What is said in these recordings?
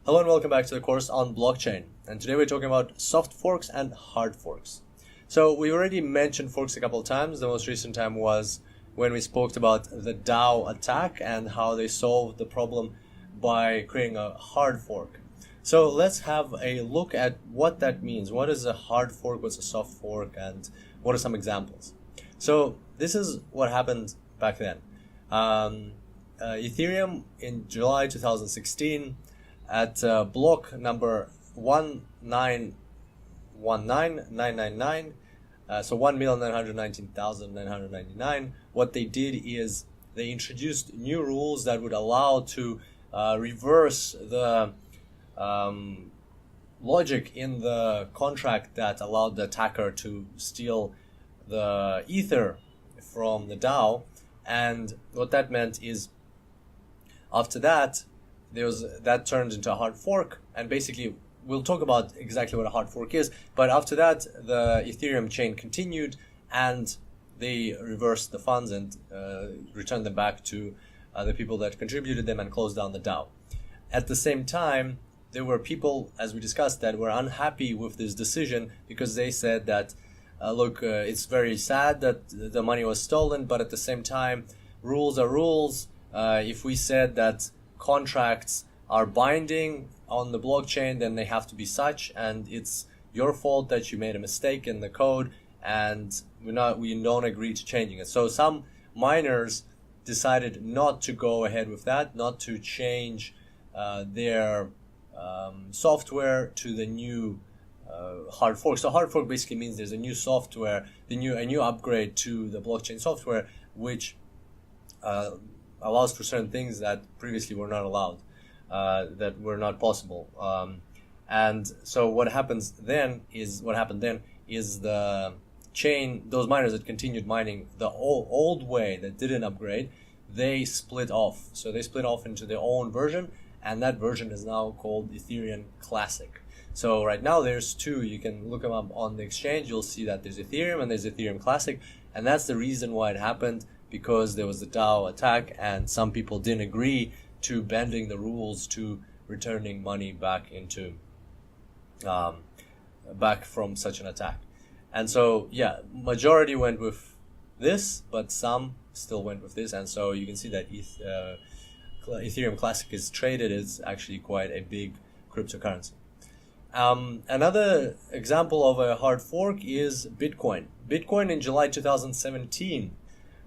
Hello and welcome back to the course on blockchain. And today we're talking about soft forks and hard forks. So we already mentioned forks a couple of times. The most recent time was when we spoke about the DAO attack and how they solved the problem by creating a hard fork. So let's have a look at what that means. What is a hard fork? What's a soft fork? And what are some examples? So this is what happened back then. Ethereum in July 2016 at block number 1919999, so 1,919,999, what they did is they introduced new rules that would allow to reverse the logic in the contract that allowed the attacker to steal the ether from the DAO. And what that meant is after that, that turned into a hard fork, and basically we'll talk about exactly what a hard fork is, but after that the Ethereum chain continued and they reversed the funds and returned them back to the people that contributed them and closed down the DAO. At the same time, there were people, as we discussed, that were unhappy with this decision because they said that look, it's very sad that the money was stolen, but at the same time, rules are rules. If we said that contracts are binding on the blockchain, then they have to be such, and it's your fault that you made a mistake in the code, and we don't agree to changing it. So some miners decided not to go ahead with that, not to change their software to the new hard fork. So hard fork basically means there's a new software, a new upgrade to the blockchain software, which allows for certain things that previously were not allowed, that were not possible. And so what happened then is the chain, those miners that continued mining the old way that didn't upgrade, they split off. So they split off into their own version, and that version is now called Ethereum Classic. So right now there's two. You can look them up on the exchange. You'll see that there's Ethereum and there's Ethereum Classic, and that's the reason why it happened, because there was the DAO attack and some people didn't agree to bending the rules to returning money back into back from such an attack. And so yeah, majority went with this, but some still went with this, and so you can see that Ethereum Classic is traded. It's actually quite a big cryptocurrency. Another example of a hard fork is Bitcoin. Bitcoin in July 2017.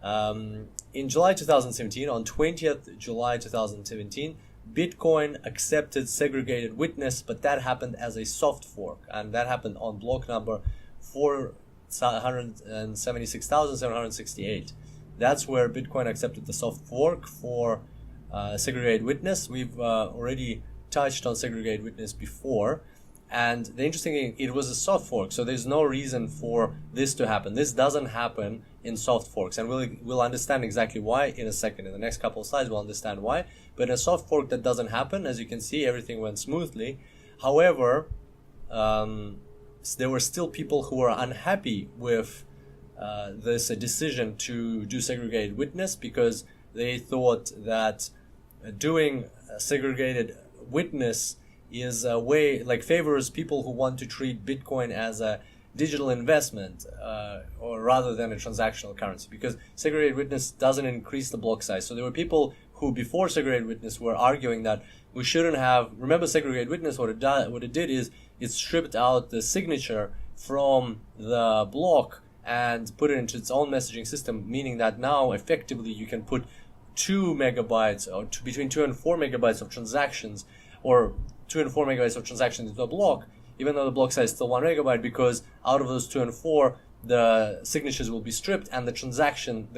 In July 2017, on 20th July 2017, Bitcoin accepted segregated witness, but that happened as a soft fork, and that happened on block number 476,768. That's where Bitcoin accepted the soft fork for segregated witness. We've already touched on segregated witness before, and the interesting thing, it was a soft fork, so there's no reason for this to happen. This doesn't happen in soft forks, and we'll understand exactly why in a second. In the next couple of slides we'll understand why. But in a soft fork that doesn't happen. As you can see, everything went smoothly. However, there were still people who were unhappy with this decision to do segregated witness, because they thought that doing segregated witness is a way, like, favors people who want to treat Bitcoin as a digital investment, or rather than a transactional currency, because segregated witness doesn't increase the block size. So there were people who before segregated witness were arguing that we shouldn't have, remember segregated witness, what it did is it stripped out the signature from the block and put it into its own messaging system, meaning that now effectively you can put 2 megabytes or between 2 and 4 megabytes of transactions, or 2 and 4 megabytes of transactions into a block, even though the block size is still 1 megabyte, because out of those 2 and 4, the signatures will be stripped, and the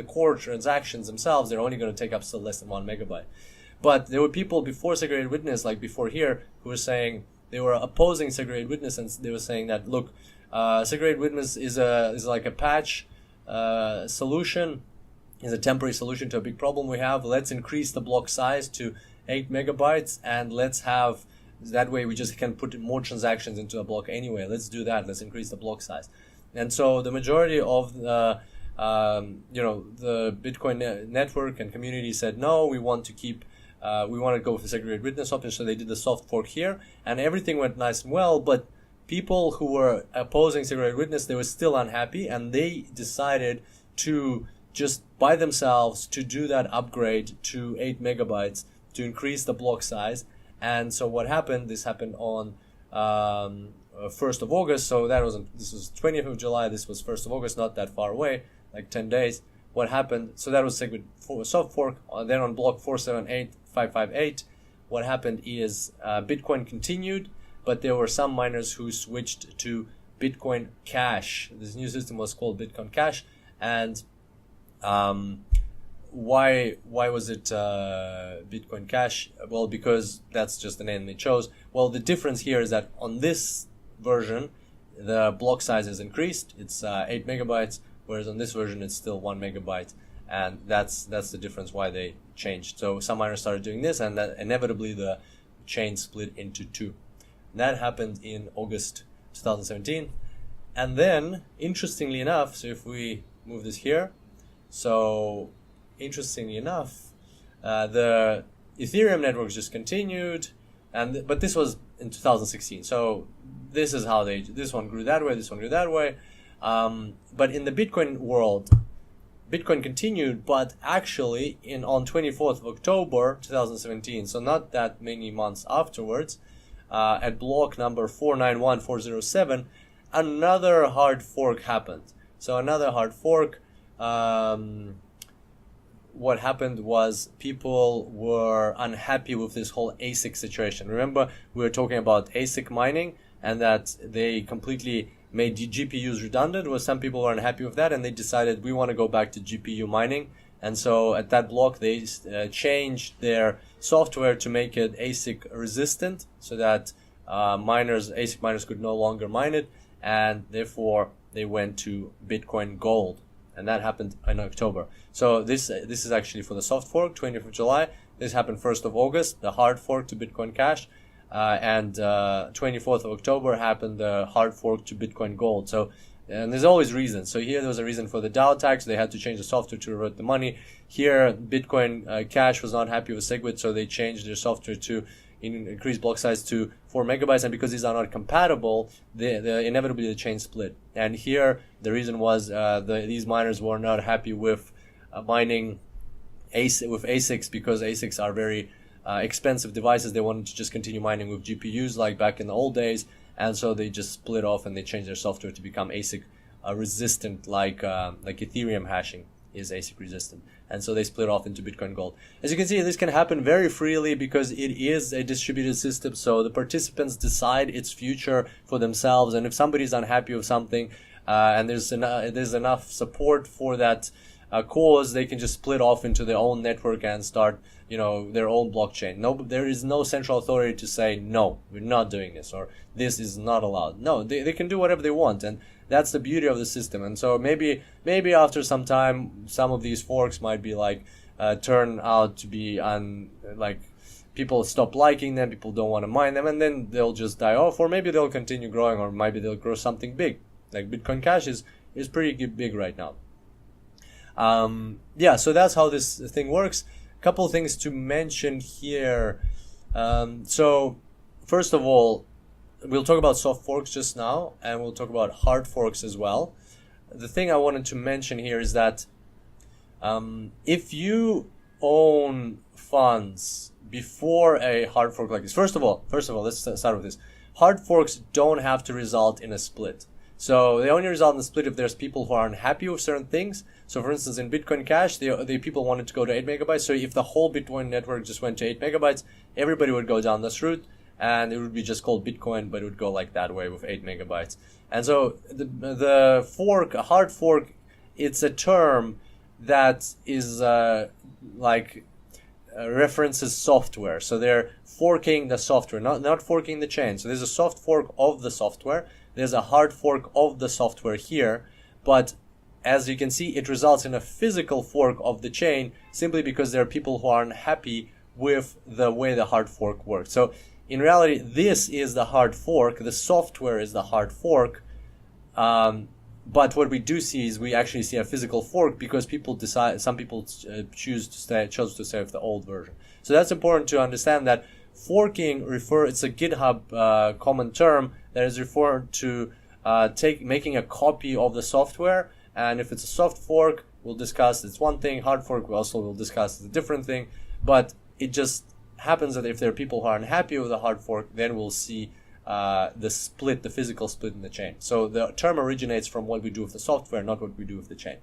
core transactions themselves, they're only going to take up still less than 1 megabyte. But there were people before segregated witness, like before here, who were saying, they were opposing segregated witness, and they were saying that, look, segregated witness is like a patch solution, is a temporary solution to a big problem we have. Let's increase the block size to 8 megabytes, and let's have, that way we just can put more transactions into a block anyway. Let's do that. Let's increase the block size. And so the majority of the the Bitcoin network and community said, no, we want to keep we want to go for segregated witness option, so they did the soft fork here, and everything went nice and well, but people who were opposing segregated witness, they were still unhappy, and they decided to just by themselves to do that upgrade to 8 megabytes to increase the block size. And so what happened, this happened on 1st of August, so this was 20th of July, this was 1st of August, not that far away, like 10 days. What happened, so that was soft fork. Then on block 478,558, what happened is Bitcoin continued, but there were some miners who switched to Bitcoin Cash. This new system was called Bitcoin Cash. And why was it Bitcoin Cash? Well, because that's just the name they chose. Well, the difference here is that on this version, the block size is increased. It's 8 megabytes, whereas on this version it's still 1 megabyte. And that's the difference why they changed. So some miners started doing this, and that inevitably the chain split into two. That happened in August 2017. And then, interestingly enough, so if we move this here, so interestingly enough, the Ethereum networks just continued, but this was in 2016. So this is how this one grew that way, this one grew that way. But in the Bitcoin world, Bitcoin continued, but actually on 24th of October 2017, so not that many months afterwards, at block number 491407, another hard fork happened. So another hard fork, what happened was people were unhappy with this whole ASIC situation. Remember, we were talking about ASIC mining and that they completely made GPUs redundant. Well, some people were unhappy with that, and they decided we want to go back to GPU mining. And so at that block, they changed their software to make it ASIC resistant, so that ASIC miners could no longer mine it, and therefore they went to Bitcoin Gold, and that happened in October. So this is actually for the soft fork, 20th of July. This happened 1st of August, the hard fork to Bitcoin Cash, and 24th of October happened the hard fork to Bitcoin Gold. So, and there's always reasons. So here there was a reason for the DAO tax. They had to change the software to revert the money. Here, Bitcoin Cash was not happy with SegWit, so they changed their software to increase block size to 4 megabytes. And because these are not compatible, inevitably the chain split. And here, the reason was these miners were not happy with mining with ASICs, because ASICs are very expensive devices. They wanted to just continue mining with GPUs like back in the old days, and so they just split off and they changed their software to become ASIC resistant, like Ethereum hashing is ASIC resistant, and so they split off into Bitcoin Gold. As you can see, this can happen very freely because it is a distributed system, so the participants decide its future for themselves, and if somebody's unhappy with something and there's enough support for that cause, they can just split off into their own network and start, their own blockchain. No, there is no central authority to say, no, we're not doing this, or this is not allowed. No, they can do whatever they want, and that's the beauty of the system. And so maybe after some time, some of these forks might be turn out to be people stop liking them, people don't want to mine them, and then they'll just die off, or maybe they'll continue growing, or maybe they'll grow something big. Like Bitcoin Cash is pretty big right now. So that's how this thing works. Couple things to mention here. So first of all, we'll talk about soft forks just now, and we'll talk about hard forks as well. The thing I wanted to mention here is that if you own funds before a hard fork like this, first of all, let's start with this. Hard forks don't have to result in a split. So they only result in the split if there's people who are unhappy with certain things. So for instance, in Bitcoin Cash, the people wanted to go to 8 megabytes. So if the whole Bitcoin network just went to 8 megabytes, everybody would go down this route, and it would be just called Bitcoin, but it would go like that way with 8 megabytes. And so the fork, a hard fork, it's a term that is references software. So they're forking the software, not forking the chain. So there's a soft fork of the software. There's a hard fork of the software here, but as you can see, it results in a physical fork of the chain simply because there are people who aren't happy with the way the hard fork works. So in reality, this is the hard fork. The software is the hard fork. But what we do see is we actually see a physical fork because some people chose to stay with the old version. So that's important to understand that forking it's a GitHub common term that is referred to making a copy of the software. And if it's a soft fork, we'll discuss it's one thing. Hard fork, we also will discuss it's a different thing. But it just happens that if there are people who are unhappy with the hard fork, then we'll see the physical split in the chain. So the term originates from what we do with the software, not what we do with the chain.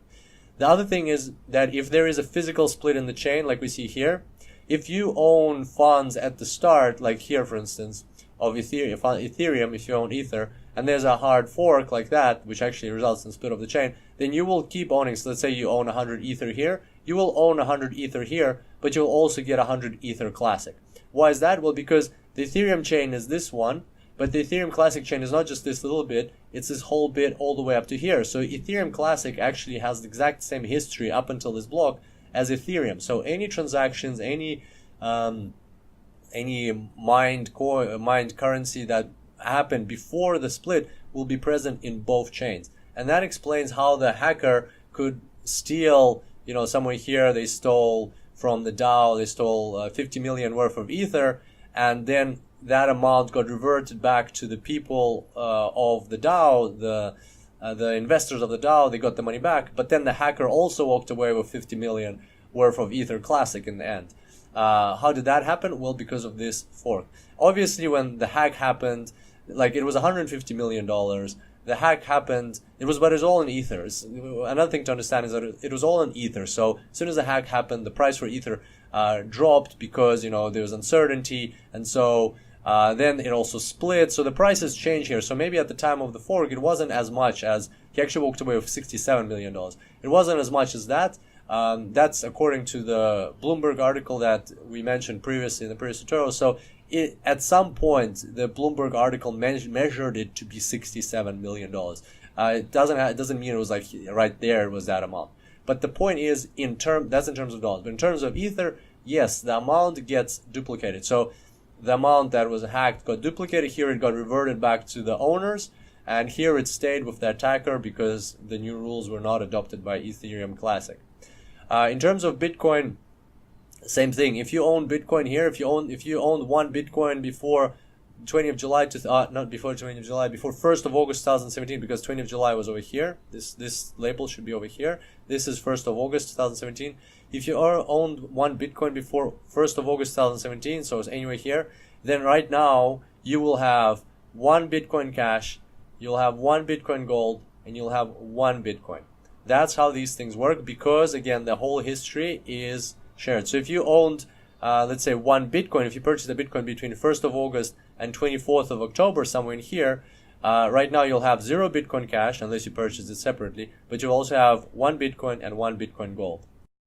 The other thing is that if there is a physical split in the chain, like we see here, if you own funds at the start, like here for instance, of Ethereum, if you own Ether, and there's a hard fork like that, which actually results in split of the chain, then you will keep owning. So let's say you own 100 Ether here, you will own 100 Ether here, but you'll also get 100 Ether Classic. Why is that? Well, because the Ethereum chain is this one, but the Ethereum Classic chain is not just this little bit, it's this whole bit all the way up to here. So Ethereum Classic actually has the exact same history up until this block as Ethereum. So any transactions, any mined currency that happened before the split will be present in both chains. And that explains how the hacker could steal, somewhere here they stole from the DAO, they stole 50 million worth of Ether, and then that amount got reverted back to the people of the DAO, the investors of the DAO. They got the money back, but then the hacker also walked away with 50 million worth of Ether Classic in the end. How did that happen? Well, because of this fork. Obviously, when the hack happened, like it was $150 million. The hack happened, but it was all in Ether. Another thing to understand is that it was all in Ether. So as soon as the hack happened, the price for Ether dropped because, there was uncertainty. And so then it also split. So the prices change here. So maybe at the time of the fork, it wasn't as much as, he actually walked away with $67 million. It wasn't as much as that. That's according to the Bloomberg article that we mentioned previously in the previous tutorial. So at some point, the Bloomberg article measured it to be $67 million. It doesn't mean it was like right there it was that amount. But the point is, that's in terms of dollars. But in terms of Ether, yes, the amount gets duplicated. So the amount that was hacked got duplicated. Here it got reverted back to the owners. And here it stayed with the attacker because the new rules were not adopted by Ethereum Classic. In terms of Bitcoin, same thing. If you own Bitcoin here, if you owned one Bitcoin before 20th of July not before 20th of July, before 1st of August 2017, because 20th of July was over here. This label should be over here. This is 1st of August 2017. If you owned one Bitcoin before 1st of August 2017, so it's anywhere here, then right now you will have one Bitcoin Cash, you'll have one Bitcoin Gold, and you'll have one Bitcoin. That's how these things work, because again, the whole history is shared. So if you owned, let's say one Bitcoin, if you purchased a Bitcoin between 1st of August and 24th of October, somewhere in here, right now you'll have 0 Bitcoin Cash unless you purchase it separately, but you'll also have one Bitcoin and one Bitcoin Gold.